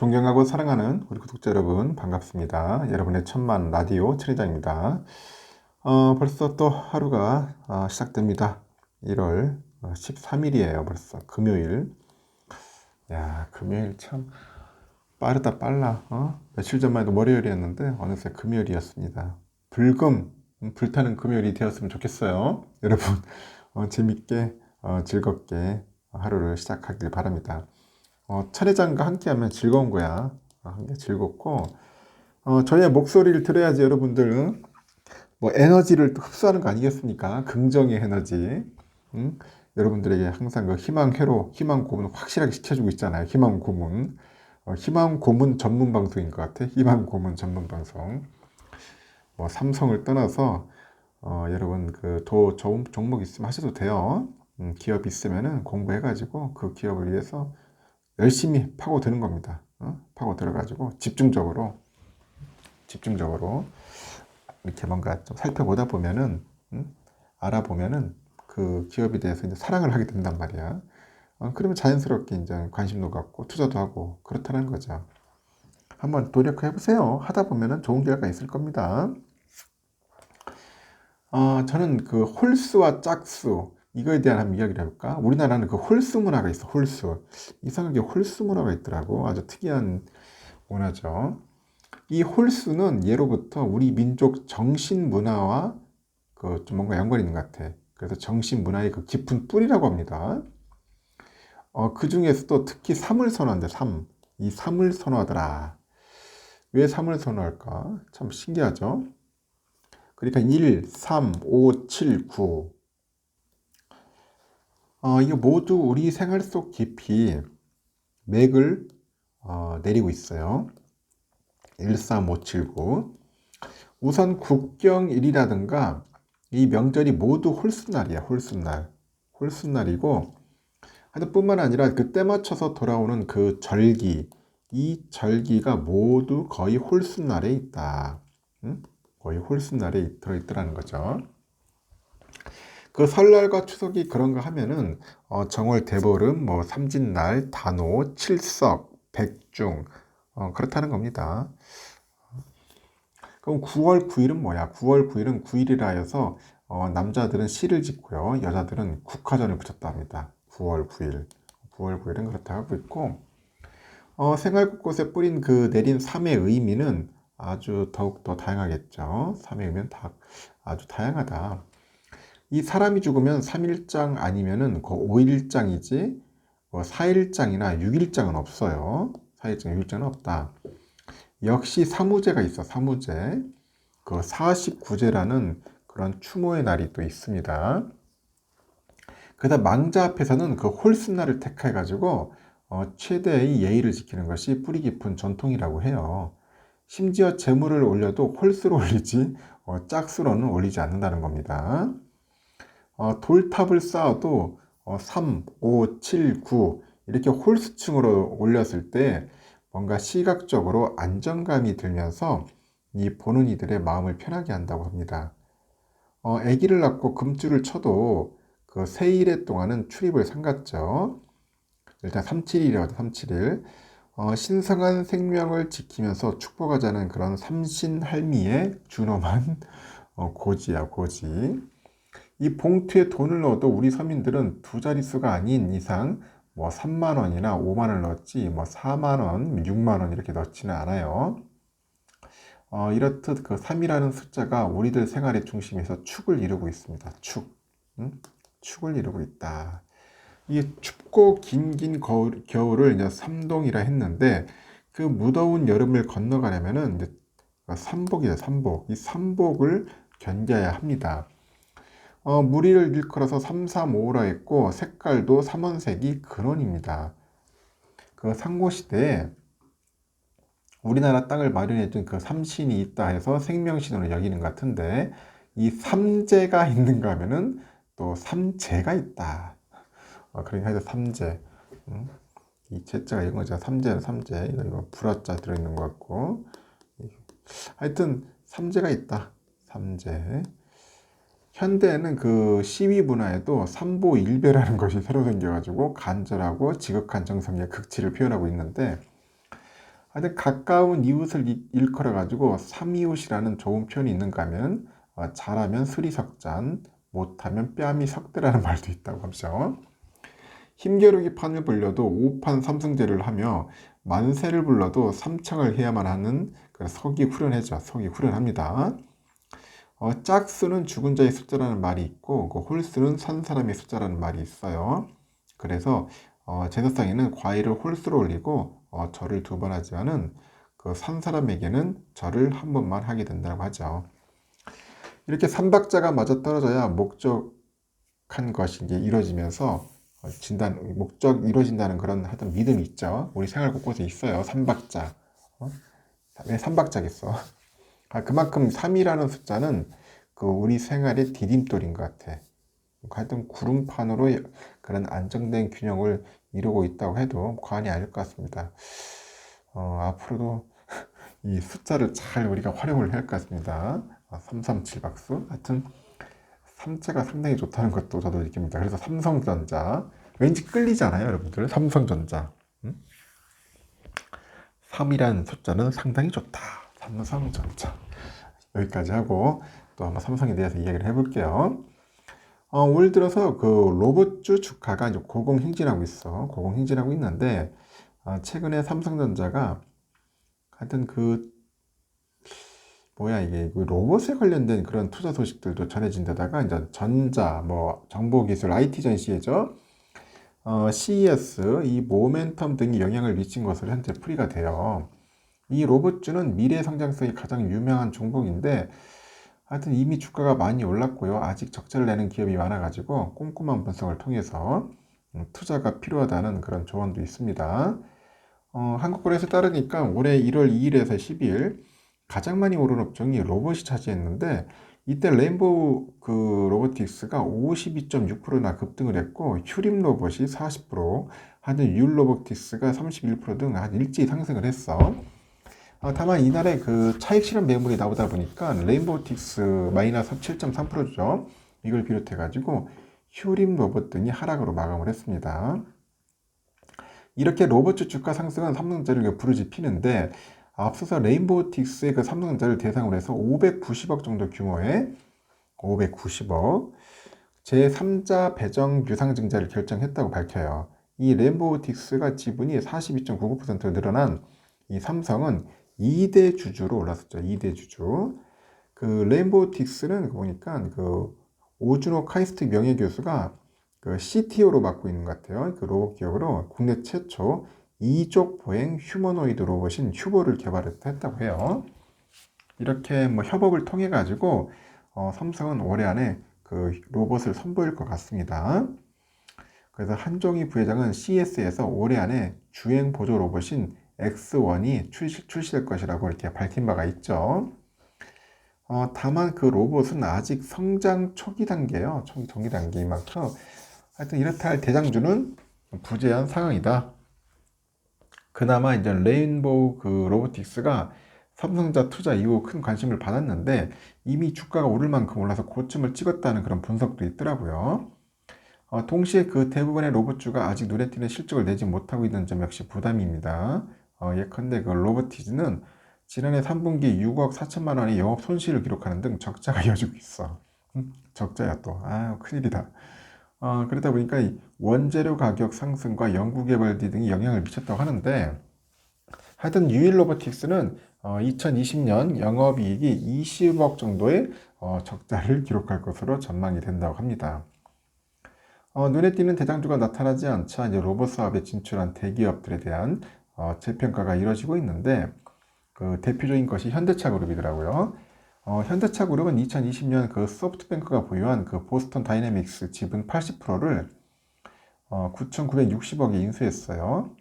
존경하고 사랑하는 우리 구독자 여러분 반갑습니다. 여러분의 천만 라디오 천혜장입니다. 벌써 또 하루가 시작됩니다. 1월 13일이에요. 벌써 금요일. 야, 금요일 참 빠르다 빨라. 며칠 전만 해도 월요일이었는데 어느새 금요일이었습니다. 불타는 금요일이 되었으면 좋겠어요. 여러분 재밌게 즐겁게 하루를 시작하길 바랍니다. 차례장과 함께하면 즐거운 거야. 함께 즐겁고, 저의 목소리를 들어야지 여러분들, 뭐 에너지를 또 흡수하는 거 아니겠습니까? 긍정의 에너지. 여러분들에게 항상 그 희망 고문 확실하게 시켜주고 있잖아요. 희망 고문. 희망 고문 전문 방송인 것 같아. 희망 고문 전문 방송. 뭐 삼성을 떠나서, 여러분 좋은 종목 있으면 하셔도 돼요. 기업 있으면은 공부해가지고 그 기업을 위해서 열심히 파고드는 겁니다. 파고들어가지고 집중적으로 이렇게 뭔가 좀 살펴보다 보면은 알아보면은 그 기업에 대해서 이제 사랑을 하게 된단 말이야. 그러면 자연스럽게 이제 관심도 갖고 투자도 하고 그렇다는 거죠. 한번 노력해 보세요. 하다 보면은 좋은 결과 있을 겁니다. 저는 그 홀수와 짝수 이거에 대한 한번 이야기를 해볼까? 우리나라는 그 홀수 문화가 있어. 홀수. 이상하게 홀수 문화가 있더라고. 아주 특이한 문화죠. 이 홀수는 예로부터 우리 민족 정신 문화와 그 좀 뭔가 연관이 있는 것 같아. 그래서 정신 문화의 그 깊은 뿌리라고 합니다. 그 중에서도 특히 3을 선호한대. 3. 이 3을 선호하더라. 왜 3을 선호할까? 참 신기하죠? 그러니까 1, 3, 5, 7, 9. 이거 모두 우리 생활 속 깊이 맥을 내리고 있어요. 13579. 우선 국경일이라든가 이 명절이 모두 홀수날이야. 홀수날이고 하여튼 뿐만 아니라 그때 맞춰서 돌아오는 그 절기, 이 절기가 모두 거의 홀수날에 있다. 거의 홀수날에 들어있더라는 거죠. 그 설날과 추석이 그런가 하면은 정월 대보름, 뭐 삼진날, 단오, 칠석, 백중 그렇다는 겁니다. 그럼 9월 9일은 뭐야? 9월 9일은 9일이라 해서 남자들은 시를 짓고요, 여자들은 국화전을 붙였다 합니다. 9월 9일, 9월 9일은 그렇다 하고 있고, 생활 곳곳에 뿌린 그 내린 3의 의미는 아주 더욱더 다양하겠죠. 3의 의미는 아주 다양하다. 이 사람이 죽으면 3일장 아니면은 그 5일장이지, 4일장이나 6일장은 없어요. 4일장, 6일장은 없다. 역시 사무제가 있어, 사무제. 그 49제라는 그런 추모의 날이 또 있습니다. 그다음 망자 앞에서는 그 홀수날을 택해가지고 최대의 예의를 지키는 것이 뿌리 깊은 전통이라고 해요. 심지어 재물을 올려도 홀수로 올리지 짝수로는 올리지 않는다는 겁니다. 돌탑을 쌓아도 3, 5, 7, 9 이렇게 홀수층으로 올렸을 때 뭔가 시각적으로 안정감이 들면서 이 보는 이들의 마음을 편하게 한다고 합니다. 아기를 낳고 금줄을 쳐도 그 세일의 동안은 출입을 삼갔죠. 일단 37일이라고 하죠. 37일. 신성한 생명을 지키면서 축복하자는 그런 삼신할미의 준엄한 고지야, 고지. 이 봉투에 돈을 넣어도 우리 서민들은 두 자릿수가 아닌 이상 뭐 3만 원이나 5만 원을 넣었지 뭐 4만 원, 6만 원 이렇게 넣지는 않아요. 이렇듯 그 3이라는 숫자가 우리들 생활의 중심에서 축을 이루고 있습니다. 축을 이루고 있다. 이 춥고 긴 겨울을 이제 삼동이라 했는데 그 무더운 여름을 건너가려면은 이제 삼복이죠, 삼복. 이 삼복을 견뎌야 합니다. 무리를 일컬어서 335라 했고 색깔도 삼원색이 근원입니다. 그 상고시대에 우리나라 땅을 마련해준 그 삼신이 있다 해서 생명신으로 여기는 것 같은데 이 삼재가 있는가 하면은 또 삼재가 있다. 그러니까 해서 삼재. 이 제자가 이건 거죠. 삼재는 삼재. 이거 불화자 들어있는 것 같고. 하여튼 삼재가 있다. 삼재. 현대에는 그 시위 문화에도 삼보일배라는 것이 새로 생겨가지고 간절하고 지극한 정성의 극치를 표현하고 있는데 하여튼 가까운 이웃을 일컬어 가지고 삼이웃이라는 좋은 표현이 있는가 하면 잘하면 수리석잔, 못하면 뺨이 석대라는 말도 있다고 하죠. 힘겨루기 판을 불려도 5판 3승제를 하며 만세를 불러도 3청을 해야만 하는 서기 후련해죠. 서기 후련합니다. 짝수는 죽은 자의 숫자라는 말이 있고 홀수는 산 사람의 숫자라는 말이 있어요. 그래서 제사상에는 과일을 홀수로 올리고 절을 2번 하지만은 그 산 사람에게는 절을 1번만 하게 된다고 하죠. 이렇게 삼박자가 맞아떨어져야 목적한 것이 이제 이루어지면서 목적 이루어진다는 그런 하여튼 믿음이 있죠. 우리 생활 곳곳에 있어요. 삼박자. 왜 삼박자겠어? 그만큼 3이라는 숫자는 그 우리 생활의 디딤돌인 것 같아. 하여튼 구름판으로 그런 안정된 균형을 이루고 있다고 해도 과언이 아닐 것 같습니다. 앞으로도 이 숫자를 잘 우리가 활용을 해야 할 것 같습니다. 337박수. 하여튼 3자가 상당히 좋다는 것도 저도 느낍니다. 그래서 삼성전자. 왠지 끌리잖아요, 여러분들. 삼성전자. 3이라는 숫자는 상당히 좋다. 삼성전자. 여기까지 하고 또 한번 삼성에 대해서 이야기를 해볼게요. 올 들어서 그 로봇주 주가가 이제 고공행진하고 있어. 고공행진하고 있는데 최근에 삼성전자가 하여튼 이게 로봇에 관련된 그런 투자 소식들도 전해진 데다가 이제 전자, 정보기술, IT 전시회죠. CES, 이 모멘텀 등이 영향을 미친 것으로 현재 풀이가 돼요. 이 로봇주는 미래 성장성이 가장 유명한 종목인데 하여튼 이미 주가가 많이 올랐고요. 아직 적자를 내는 기업이 많아가지고 꼼꼼한 분석을 통해서 투자가 필요하다는 그런 조언도 있습니다. 한국거래소에 따르니까 올해 1월 2일에서 12일 가장 많이 오른 업종이 로봇이 차지했는데 이때 레인보우 로보틱스가 52.6%나 급등을 했고 휴림 로봇이 40%, 하여튼 율 로보틱스가 31% 등 일제히 상승을 했어. 다만 이날에 그 차익 실현 매물이 나오다 보니까 레인보우틱스 마이너스 7.3%죠. 이걸 비롯해 가지고 휴림 로봇 등이 하락으로 마감을 했습니다. 이렇게 로봇주 주가 상승은 삼성전자를 부르짖히는데 앞서서 레인보우틱스의 그 삼성전자를 대상으로 해서 590억 정도 규모의 590억 제3자 배정 유상증자를 결정했다고 밝혀요. 이 레인보우틱스가 지분이 42.99% 늘어난 이 삼성은 2대 주주로 올랐었죠. 2대 주주. 그 레인보우틱스는 보니까 그 오준호 카이스트 명예교수가 그 CTO로 맡고 있는 것 같아요. 그 로봇 기업으로 국내 최초 이족 보행 휴머노이드 로봇인 휴보를 개발했다고 해요. 이렇게 협업을 통해 가지고 삼성은 올해 안에 그 로봇을 선보일 것 같습니다. 그래서 한종희 부회장은 CES에서 올해 안에 주행 보조 로봇인 X1이 출시될 것이라고 이렇게 밝힌 바가 있죠. 다만 그 로봇은 아직 성장 초기 단계예요. 초기 단계인 만큼 하여튼 이렇다 할 대장주는 부재한 상황이다. 그나마 이제 레인보우 로보틱스가 삼성전자 투자 이후 큰 관심을 받았는데 이미 주가가 오를 만큼 올라서 고점을 찍었다는 그런 분석도 있더라고요. 동시에 그 대부분의 로봇주가 아직 눈에 띄는 실적을 내지 못하고 있는 점 역시 부담입니다. 예컨대 그 로보티즈는 지난해 3분기 6억 4천만 원의 영업 손실을 기록하는 등 적자가 이어지고 있어. 적자야 또. 큰일이다. 그러다 보니까 이 원재료 가격 상승과 연구개발비 등이 영향을 미쳤다고 하는데 하여튼 유일 로보틱스는 2020년 영업이익이 20억 정도의 적자를 기록할 것으로 전망이 된다고 합니다. 눈에 띄는 대장주가 나타나지 않자 이제 로봇 사업에 진출한 대기업들에 대한 재평가가 이루어지고 있는데 그 대표적인 것이 현대차 그룹이더라고요. 현대차 그룹은 2020년 그 소프트뱅크가 보유한 그 보스턴 다이내믹스 지분 80%를 9,960억에 인수했어요.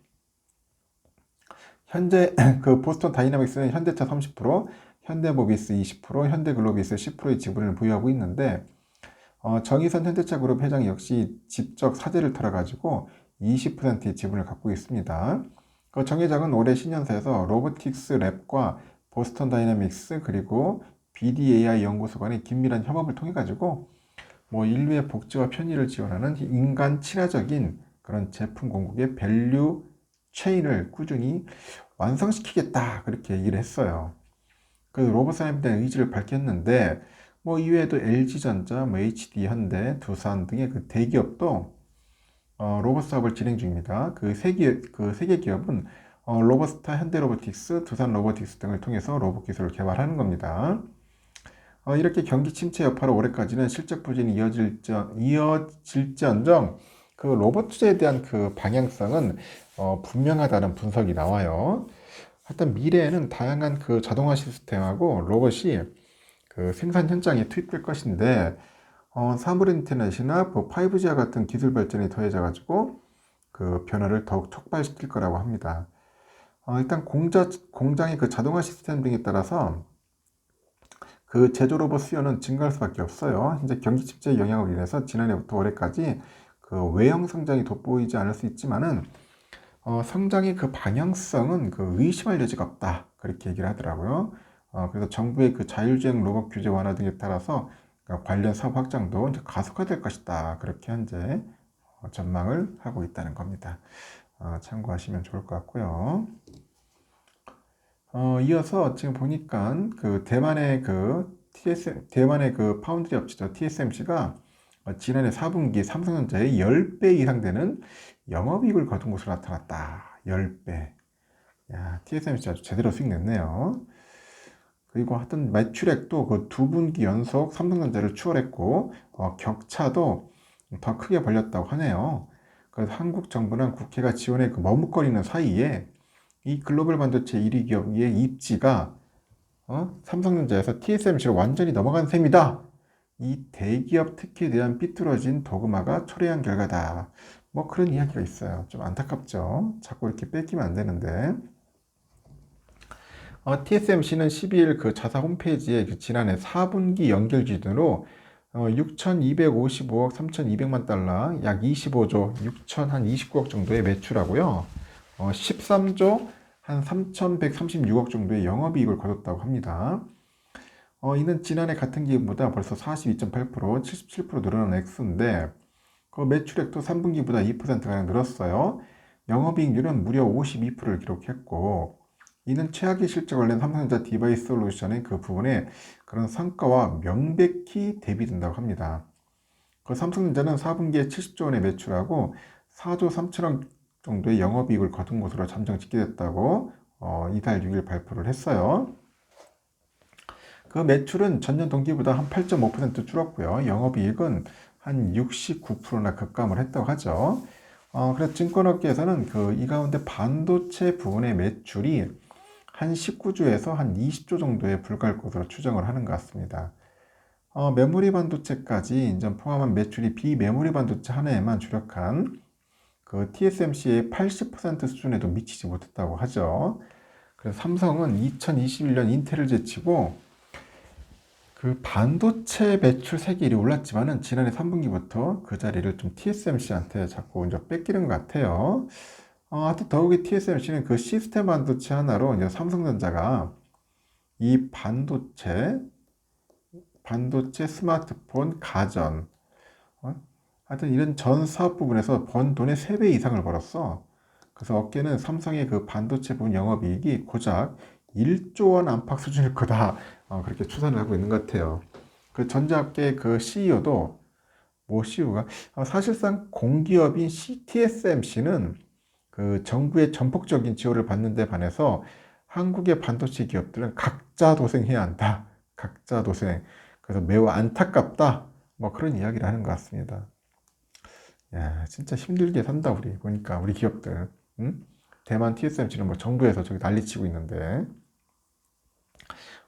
현재 그 보스턴 다이내믹스는 현대차 30%, 현대모비스 20%, 현대글로비스 10%의 지분을 보유하고 있는데 정의선 현대차 그룹 회장 역시 직접 사재를 털어가지고 20%의 지분을 갖고 있습니다. 정 회장은 올해 신년사에서 로보틱스 랩과 보스턴 다이내믹스 그리고 BDAI 연구소 간의 긴밀한 협업을 통해 가지고 인류의 복지와 편의를 지원하는 인간 친화적인 그런 제품 공급의 밸류 체인을 꾸준히 완성시키겠다 그렇게 얘기를 했어요. 그 로봇 산업에 대한 의지를 밝혔는데 뭐 이외에도 LG전자, 뭐 HD 현대, 두산 등의 그 대기업도 로봇 사업을 진행 중입니다. 그 세 개 기업은 로버스타, 현대로보틱스, 두산 로보틱스 등을 통해서 로봇 기술을 개발하는 겁니다. 이렇게 경기 침체 여파로 올해까지는 실적 부진이 이어질지언정 그 로봇 투자에 대한 그 방향성은 분명하다는 분석이 나와요. 하여튼 미래에는 다양한 그 자동화 시스템하고 로봇이 그 생산 현장에 투입될 것인데 사물 인터넷이나 뭐 5G와 같은 기술 발전이 더해져 가지고 그 변화를 더욱 촉발시킬 거라고 합니다. 일단 공장의 그 자동화 시스템 등에 따라서 그 제조 로봇 수요는 증가할 수밖에 없어요. 현재 경기 침체의 영향으로 인해서 지난해부터 올해까지 그 외형 성장이 돋보이지 않을 수 있지만은 성장의 그 방향성은 그 의심할 여지가 없다. 그렇게 얘기를 하더라고요. 그래서 정부의 그 자율주행 로봇 규제 완화 등에 따라서 관련 사업 확장도 이제 가속화될 것이다. 그렇게 현재 전망을 하고 있다는 겁니다. 참고하시면 좋을 것 같고요. 이어서 지금 보니까 그 대만의 그 파운드리 업체죠. TSMC가 지난해 4분기 삼성전자의 10배 이상 되는 영업이익을 거둔 것으로 나타났다. 10배. 야, TSMC 아주 제대로 수익 냈네요. 그리고 하여튼 매출액도 그 2분기 연속 삼성전자를 추월했고 격차도 더 크게 벌렸다고 하네요. 그래서 한국 정부는 국회가 지원에 그 머뭇거리는 사이에 이 글로벌 반도체 1위 기업의 입지가 삼성전자에서 TSMC로 완전히 넘어간 셈이다. 이 대기업 특혜에 대한 삐뚤어진 도그마가 초래한 결과다. 뭐 그런 이야기가 있어요. 좀 안타깝죠. 자꾸 이렇게 뺏기면 안 되는데. TSMC는 12일 그 자사 홈페이지에 그 지난해 4분기 연결 기준으로 6,255억 3,200만 달러, 약 25조 6,029억 정도의 매출하고요. 13조 한 3,136억 정도의 영업이익을 거뒀다고 합니다. 이는 지난해 같은 기간보다 벌써 42.8%, 77% 늘어난 액수인데 그 매출액도 3분기보다 2%가량 늘었어요. 영업이익률은 무려 52%를 기록했고 이는 최악의 실적을 낸 삼성전자 디바이스 솔루션의 그 부분에 그런 성과와 명백히 대비된다고 합니다. 그 삼성전자는 4분기에 70조 원의 매출하고 4조 3천억 정도의 영업이익을 거둔 것으로 잠정 집계됐다고 이달 6일 발표를 했어요. 그 매출은 전년 동기보다 한 8.5% 줄었고요. 영업이익은 한 69%나 급감을 했다고 하죠. 그래서 증권업계에서는 이 가운데 반도체 부분의 매출이 한 19조에서 한 20조 정도에 불과할 것으로 추정을 하는 것 같습니다. 메모리 반도체까지 인전 포함한 매출이 비메모리 반도체 하나에만 주력한 그 TSMC의 80% 수준에도 미치지 못했다고 하죠. 그래서 삼성은 2021년 인텔을 제치고 그 반도체 매출 세계일이 올랐지만은 지난해 3분기부터 그 자리를 좀 TSMC한테 자꾸 이제 뺏기는 것 같아요. 하여튼 더욱이 TSMC는 그 시스템 반도체 하나로 이제 삼성전자가 이 반도체 스마트폰, 가전, 하여튼 이런 전 사업 부분에서 번 돈의 3배 이상을 벌었어. 그래서 업계는 삼성의 그 반도체 부분 영업이익이 고작 1조 원 안팎 수준일 거다. 그렇게 추산을 하고 있는 것 같아요. 그 전자업계 그 CEO도 CEO가 사실상 공기업인 TSMC는 그 정부의 전폭적인 지원을 받는 데 반해서 한국의 반도체 기업들은 각자 도생해야 한다. 각자 도생. 그래서 매우 안타깝다. 뭐 그런 이야기를 하는 것 같습니다. 야, 진짜 힘들게 산다 우리 보니까 우리 기업들. 응? 대만 TSMC는 뭐 정부에서 저기 난리치고 있는데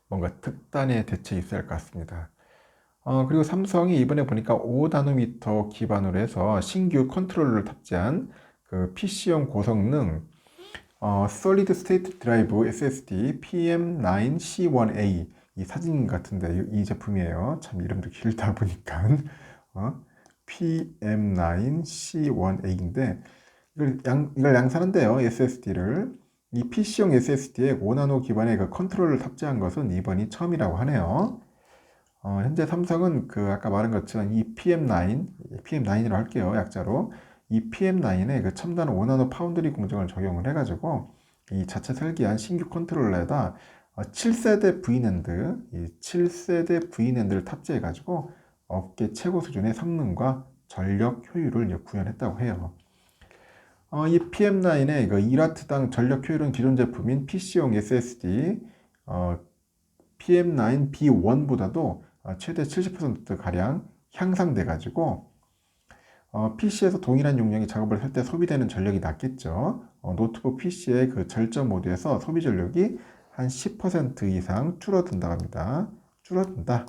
뭔가 특단의 대책이 있어야 할 것 같습니다. 그리고 삼성이 이번에 보니까 5나노미터 기반으로 해서 신규 컨트롤러를 탑재한 그 PC용 고성능 Solid State Drive SSD PM9C1A 이 사진 같은데 이 제품이에요. 참 이름도 길다 보니까 PM9C1A인데 이걸 양산한대요. SSD를 이 PC용 SSD에 5나노 기반의 그 컨트롤을 탑재한 것은 이번이 처음이라고 하네요. 현재 삼성은 그 아까 말한 것처럼 이 PM9이라고 할게요. 약자로 이 PM9에 그 첨단 5나노 파운드리 공정을 적용을 해가지고 이 자체 설계한 신규 컨트롤러에다 7세대 V낸드, 이 7세대 V낸드를 탑재해가지고 업계 최고 수준의 성능과 전력 효율을 구현했다고 해요. 이 PM9의 그 1W당 전력 효율은 기존 제품인 PC용 SSD PM9 B1보다도 최대 70%가량 향상돼 가지고 PC에서 동일한 용량의 작업을 할 때 소비되는 전력이 낮겠죠. 노트북 PC의 그 절전 모드에서 소비 전력이 한 10% 이상 줄어든다고 합니다. 줄어든다.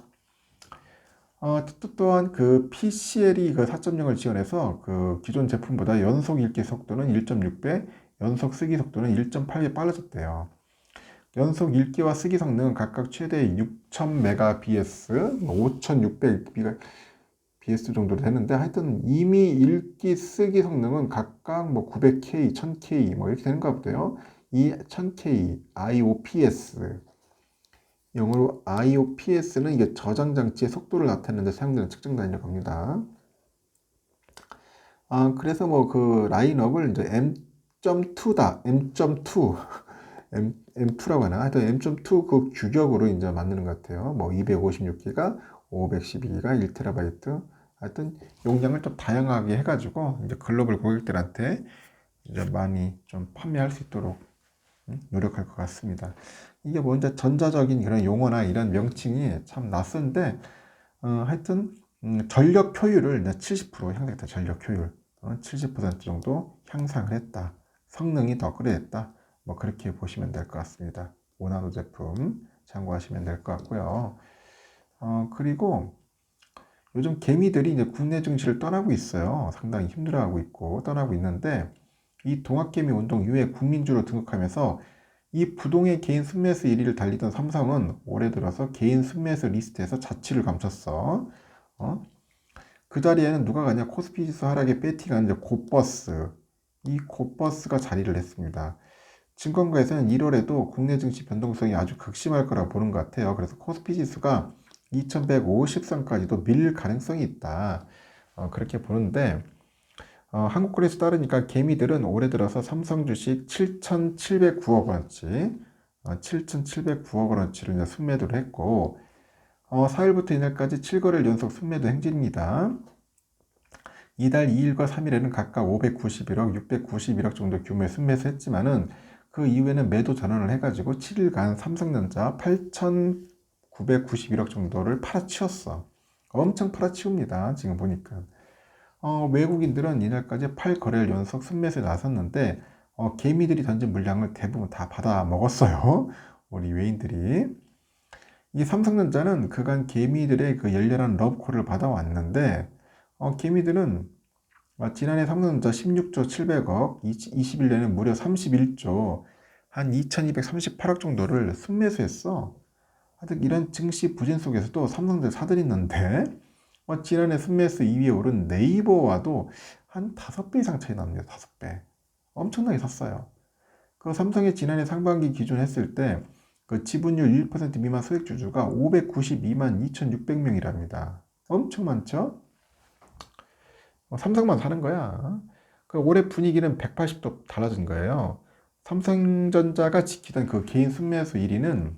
또한 그 PCL이 그 4.0을 지원해서 그 기존 제품보다 연속 읽기 속도는 1.6배, 연속 쓰기 속도는 1.8배 빨라졌대요. 연속 읽기와 쓰기 성능은 각각 최대 6000Mbps, 5600Mbps 정도 되는데 하여튼 이미 읽기, 쓰기 성능은 각각 뭐 900K, 1000K 뭐 이렇게 되는가 보대요. 이 1000K, IOPS 영어로 IOPS는 이게 저장 장치의 속도를 나타내는 데 사용되는 측정 단위라고 합니다. 그래서 뭐 그 라인업을 이제 M.2다, M.2, M2라고 하나? 하여튼 M.2 그 규격으로 이제 만드는 것 같아요. 뭐 256기가, 512기가, 1TB. 하여튼 용량을 좀 다양하게 해가지고 이제 글로벌 고객들한테 이제 많이 좀 판매할 수 있도록 노력할 것 같습니다. 이게 뭐 이제 전자적인 그런 용어나 이런 명칭이 참 낯선데, 하여튼, 전력 효율을 70% 향상했다. 전력 효율. 70% 정도 향상을 했다. 성능이 더 업그레이드했다. 뭐 그렇게 보시면 될 것 같습니다. 5나노 제품 참고하시면 될 것 같고요. 그리고 요즘 개미들이 이제 국내 증시를 떠나고 있어요. 상당히 힘들어하고 있고 떠나고 있는데, 이 동학개미 운동 이후에 국민주로 등극하면서 이 부동의 개인 순매수 1위를 달리던 삼성은 올해 들어서 개인 순매수 리스트에서 자취를 감췄어. 그 자리에는 누가 가냐? 코스피 지수 하락에 배팅한 이제 곧버스. 이 곧버스가 자리를 했습니다. 증권가에서는 1월에도 국내 증시 변동성이 아주 극심할 거라 보는 것 같아요. 그래서 코스피 지수가 2150선까지도 밀릴 가능성이 있다. 그렇게 보는데, 한국거래소 따르니까 개미들은 올해 들어서 삼성 주식 7,709억 원어치, 7,709억 원어치를 이제 순매도를 했고, 4일부터 이날까지 7거래일 연속 순매도 행진입니다. 이달 2일과 3일에는 각각 591억, 691억 정도 규모의 순매수 했지만은 그 이후에는 매도 전환을 해가지고 7일간 삼성전자 8,991억 정도를 팔아치웠어. 엄청 팔아치웁니다. 지금 보니까. 외국인들은 이날까지 8거래일 연속 순매수에 나섰는데 개미들이 던진 물량을 대부분 다 받아 먹었어요. 우리 외인들이. 이 삼성전자는 그간 개미들의 그 열렬한 러브콜을 받아왔는데 개미들은 지난해 삼성전자 16조 700억, 21년에는 무려 31조, 한 2238억 정도를 순매수했어. 하여튼 이런 증시 부진 속에서도 삼성전자 사들였는데 지난해 순매수 2위에 오른 네이버와도 한 5배 이상 차이 납니다. 5배. 엄청나게 샀어요. 그 삼성의 지난해 상반기 기준 했을 때 그 지분율 1% 미만 소액주주가 592만 2,600명이랍니다. 엄청 많죠? 삼성만 사는 거야. 그 올해 분위기는 180도 달라진 거예요. 삼성전자가 지키던 그 개인 순매수 1위는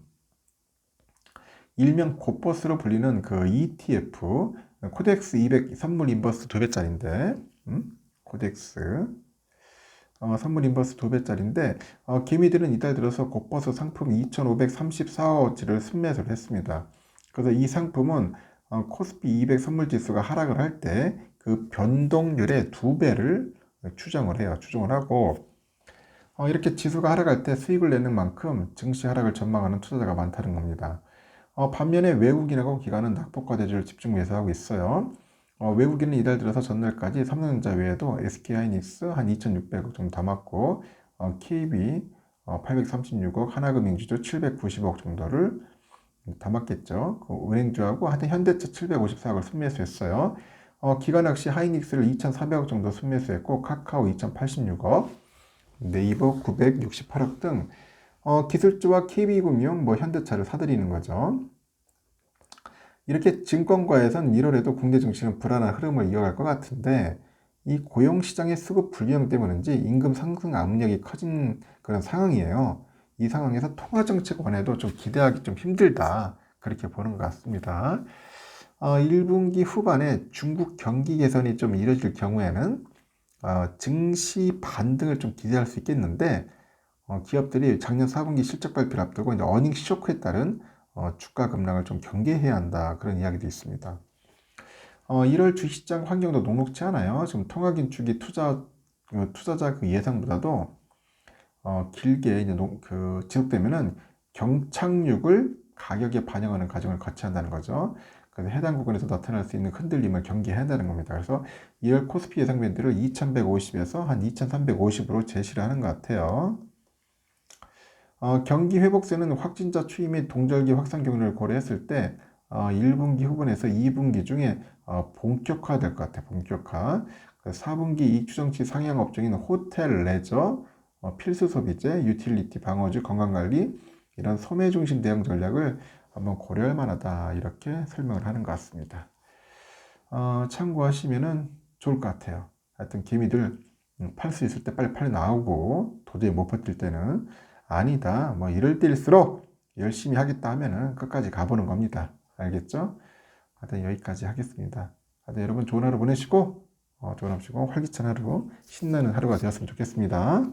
일명 곧버스로 불리는 그 ETF, 코덱스 200 선물 인버스 2배짜리인데, 코덱스 선물 인버스 2배짜리인데, 개미들은 이달 들어서 곧버스 상품 2,534억어치를 순매수를 했습니다. 그래서 이 상품은 코스피 200 선물 지수가 하락을 할 때 그 변동률의 2배를 추정을 해요. 추정을 하고, 이렇게 지수가 하락할 때 수익을 내는 만큼 증시 하락을 전망하는 투자자가 많다는 겁니다. 반면에 외국인하고 기관은 낙폭과 대조를 집중 매수하고 있어요. 외국인은 이달 들어서 전날까지 삼성전자 외에도 SK하이닉스 한 2,600억 정도 담았고, KB 836억, 하나금융주주 790억 정도를 담았겠죠. 그 은행주하고 하여튼 현대차 754억을 순매수했어요. 기관 역시 하이닉스를 2,400억 정도 순매수했고, 카카오 2,086억, 네이버 968억 등 기술주와 KB금융, 뭐 현대차를 사들이는 거죠. 이렇게 증권가에선 1월에도 국내 증시는 불안한 흐름을 이어갈 것 같은데 이 고용시장의 수급 불균형 때문인지 임금 상승 압력이 커진 그런 상황이에요. 이 상황에서 통화정책 완화도 좀 기대하기 좀 힘들다. 그렇게 보는 것 같습니다. 1분기 후반에 중국 경기 개선이 좀 이뤄질 경우에는 증시 반등을 좀 기대할 수 있겠는데 기업들이 작년 4분기 실적 발표를 앞두고 이제 어닝 쇼크에 따른 주가 급락을 좀 경계해야 한다. 그런 이야기도 있습니다. 1월 주시장 환경도 녹록지 않아요. 지금 통화긴축이 투자자 그 예상보다도 길게 이제 지속되면은 경착륙을 가격에 반영하는 과정을 거쳐야 한다는 거죠. 그래서 해당 부분에서 나타날 수 있는 흔들림을 경계해야 한다는 겁니다. 그래서 2월 코스피 예상 밴드를 2150에서 한 2350으로 제시를 하는 것 같아요. 경기 회복세는 확진자 추이 및 동절기 확산 경로를 고려했을 때 1분기 후반에서 2분기 중에 본격화될 것 같아요. 본격화. 4분기 이익 추정치 상향 업종인 호텔, 레저, 필수 소비재, 유틸리티, 방어주, 건강관리 이런 소매 중심 대응 전략을 한번 고려할 만하다 이렇게 설명을 하는 것 같습니다. 참고하시면은 좋을 것 같아요. 하여튼 개미들 팔 수 있을 때 빨리 나오고 도저히 못 버틸 때는 아니다. 뭐 이럴 때일수록 열심히 하겠다 하면은 끝까지 가보는 겁니다. 알겠죠? 하여튼 여기까지 하겠습니다. 하여튼 여러분 좋은 하루 보내시고 좋은 하루 보내시고 활기찬 하루, 신나는 하루가 되었으면 좋겠습니다.